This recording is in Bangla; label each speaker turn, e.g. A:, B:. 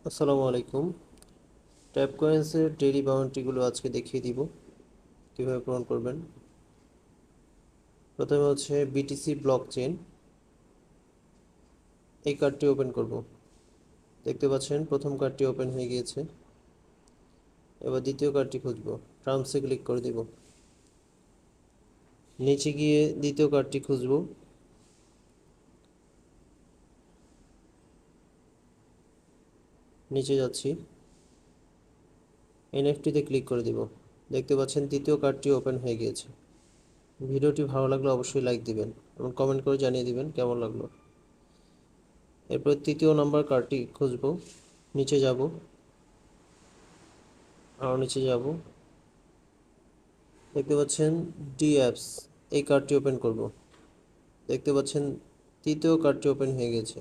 A: আসসালামু আলাইকুম। ট্যাপ কয়েন্সের ডেইলি বাউন্টিগুলো আজকে দেখিয়ে দিব কীভাবে পূরণ করবেন। প্রথমে হচ্ছে বিটিসি ব্লক চেইন, এই কার্ডটি ওপেন করব। দেখতে পাচ্ছেন প্রথম কার্ডটি ওপেন হয়ে গিয়েছে। এবার দ্বিতীয় কার্ডটি খুঁজব, টার্মসে ক্লিক করে দিব। নিচে গিয়ে দ্বিতীয় কার্ডটি খুঁজব। নিচে যাচ্ছি, এনএফটিতে ক্লিক করে দিব। দেখতে পাচ্ছেন তৃতীয় কার্ডটি ওপেন হয়ে গিয়েছে। ভিডিওটি ভালো লাগলে অবশ্যই লাইক দিবেন এবং কমেন্ট করে জানিয়ে দিবেন কেমন লাগলো। এরপর তৃতীয় নাম্বার কার্ডটি খুঁজব। নিচে যাব, আরও নিচে যাব। দেখতে পাচ্ছেন ডি অ্যাপস, এই কার্ডটি ওপেন করব। দেখতে পাচ্ছেন তৃতীয় কার্ডটি ওপেন হয়ে গেছে।